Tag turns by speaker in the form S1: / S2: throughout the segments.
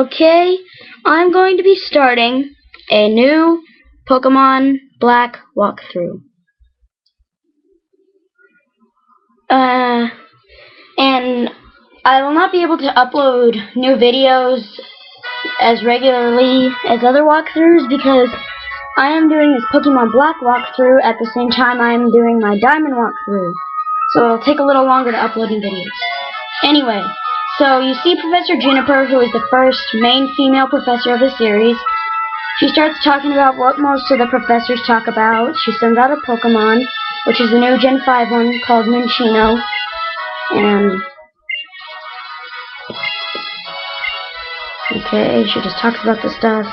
S1: Okay, I'm going to be starting a new Pokemon Black walkthrough. And I will not be able to upload new videos as regularly as other walkthroughs because I am doing this Pokemon Black walkthrough at the same time I am doing my Diamond walkthrough. So it'll take a little longer to upload new videos. Anyway, so you see Professor Juniper, who is the first main female professor of the series. She starts talking about what most of the professors talk about. She sends out a Pokemon, which is the new Gen 5 one called Minchino. And okay, she just talks about the stuff.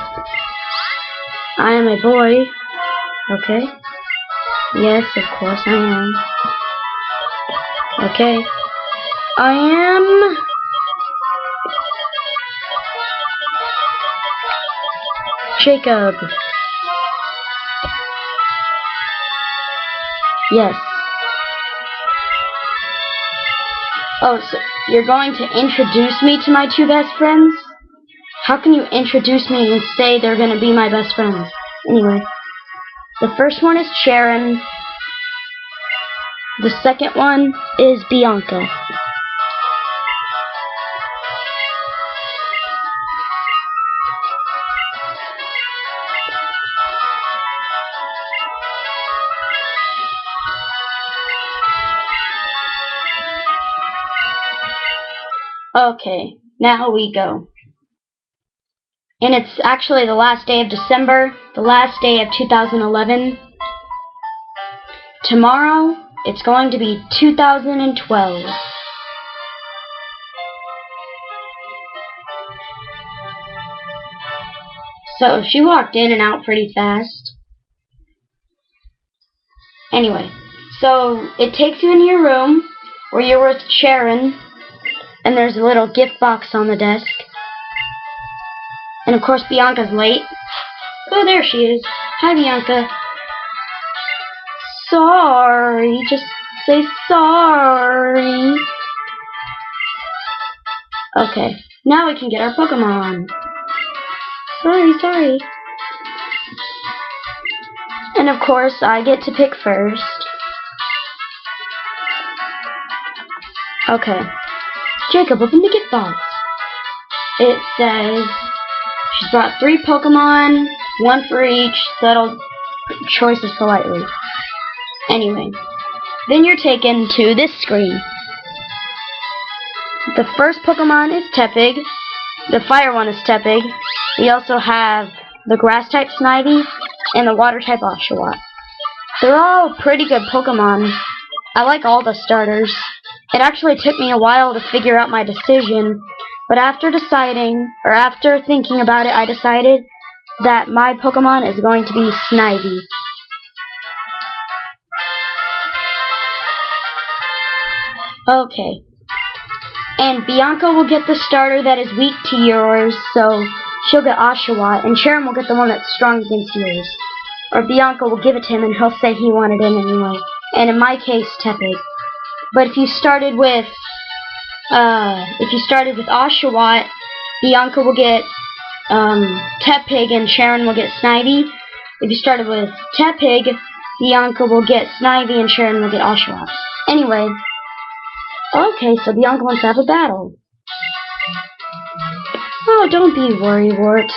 S1: I am a boy. Okay. Yes, of course I am. Okay. I am Jacob. Yes. Oh, so you're going to introduce me to my two best friends? How can you introduce me and say they're going to be my best friends? Anyway, the first one is Cheren. The second one is Bianca. Okay, now we go. And it's actually the last day of December, the last day of 2011. Tomorrow, it's going to be 2012. So she walked in and out pretty fast. Anyway, so it takes you into your room where you're with Cheren, and there's a little gift box on the desk. And of course Bianca's late. Oh, there she is. Hi, Bianca. Sorry. Just say sorry. Okay. Now we can get our Pokemon. Sorry. And of course I get to pick first. Okay. Jacob, open the gift box. It says she's brought 3 Pokemon, 1 for each, settled choices politely. Anyway, then you're taken to this screen. The first Pokemon is Tepig. The fire one is Tepig. We also have the grass type Snivy and the water type Oshawott. They're all pretty good Pokemon. I like all the starters. It actually took me a while to figure out my decision, but after thinking about it, I decided that my Pokemon is going to be Snivy. Okay. And Bianca will get the starter that is weak to yours, so she'll get Oshawott, and Cheren will get the one that's strong against yours. Or Bianca will give it to him and he'll say he wanted it anyway. And in my case, Tepig. But if you started with Oshawott, Bianca will get Tepig and Cheren will get Snivy. If you started with Tepig, Bianca will get Snivy and Cheren will get Oshawott. Anyway, okay, so Bianca wants to have a battle. Oh, don't be worrywart.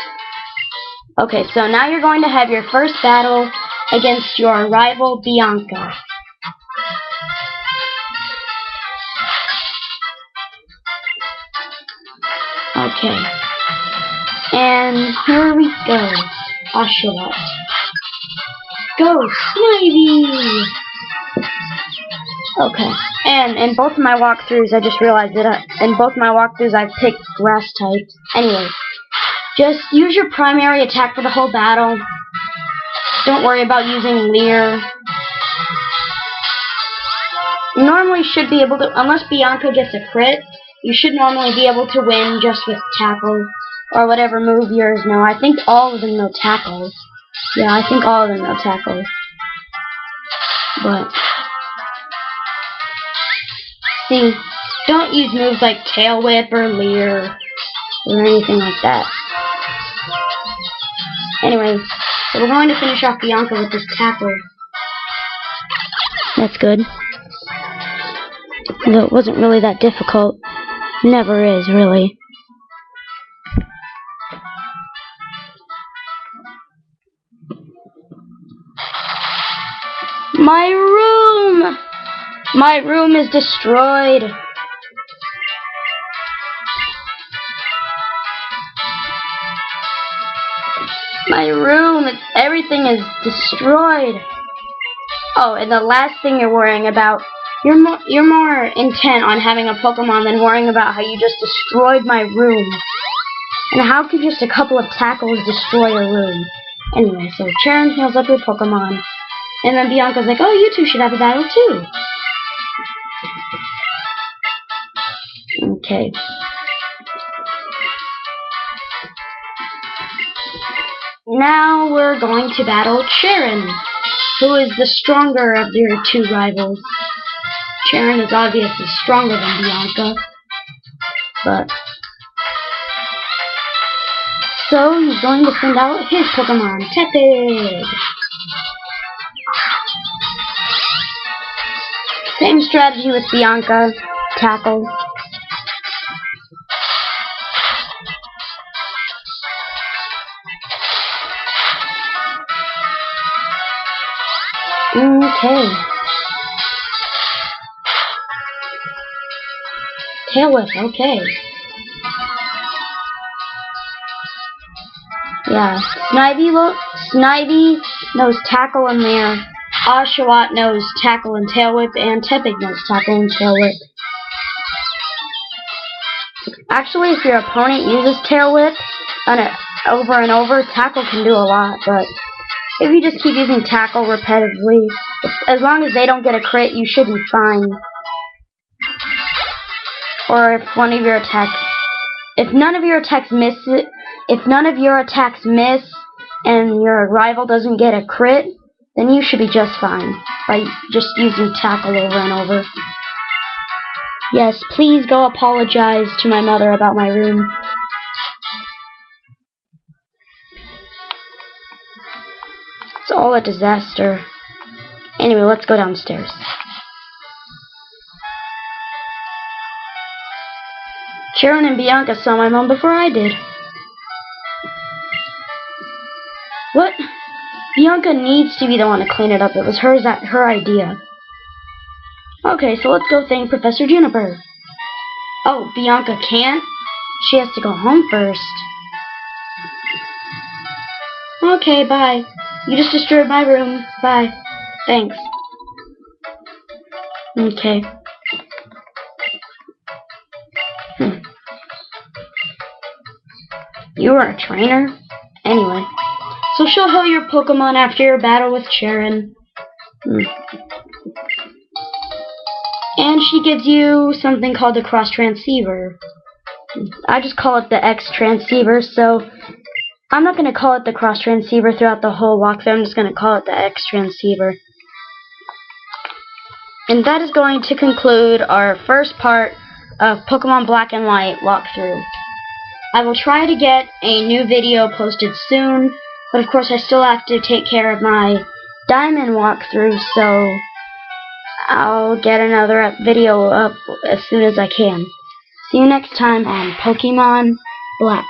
S1: Okay, so now you're going to have your first battle against your rival Bianca. Okay, and here we go. Oshawott. Go, Snivy! Okay, and in both of my walkthroughs, I just realized that in both my walkthroughs I picked grass types. Anyway, just use your primary attack for the whole battle. Don't worry about using Leer. You normally should be able to, unless Bianca gets a crit, you should normally be able to win just with Tackle, or whatever move yours know. I think all of them know Tackle. Yeah, I think all of them know Tackle. But, see, don't use moves like Tail Whip or Leer. or anything like that. Anyway, so we're going to finish off Bianca with this tackle. That's good. Though it wasn't really that difficult. Never is, really. My room! My room is destroyed. My room, everything is destroyed. Oh, and the last thing you're worrying about, you're more intent on having a Pokemon than worrying about how you just destroyed my room. And how could just a couple of tackles destroy your room? Anyway, so Cheren heals up your Pokemon. And then Bianca's like, oh, you two should have a battle too. Okay. Now we're going to battle Cheren, who is the stronger of your two rivals. Cheren is obviously stronger than Bianca, but so he's going to send out his Pokemon, Tepid. Same strategy with Bianca, tackle. Okay. Tail Whip, okay. Yeah, Snivy knows Tackle and Lair. Oshawott knows Tackle and Tail Whip, and Tepig knows Tackle and Tail Whip. Actually, if your opponent uses Tail Whip over and over, Tackle can do a lot, but if you just keep using Tackle repetitively, as long as they don't get a crit, you should be fine. Or if one of your attacks, if none of your attacks miss and your rival doesn't get a crit, then you should be just fine by just using Tackle over and over. Yes, please go apologize to my mother about my room. It's all a disaster. Anyway, let's go downstairs. Cheren and Bianca saw my mom before I did. What? Bianca needs to be the one to clean it up. It was her idea. Okay, so let's go thank Professor Juniper. Oh, Bianca can't? She has to go home first. Okay, bye. You just destroyed my room. Bye. Thanks. Okay. You are a trainer? Anyway. So she'll heal your Pokemon after your battle with Cheren. And she gives you something called the Cross Transceiver. I just call it the X Transceiver, so I'm not going to call it the Cross Transceiver throughout the whole walkthrough. I'm just going to call it the X Transceiver. And that is going to conclude our first part of Pokemon Black and White walkthrough. I will try to get a new video posted soon, but of course I still have to take care of my Diamond walkthrough, so I'll get another video up as soon as I can. See you next time on Pokemon Black.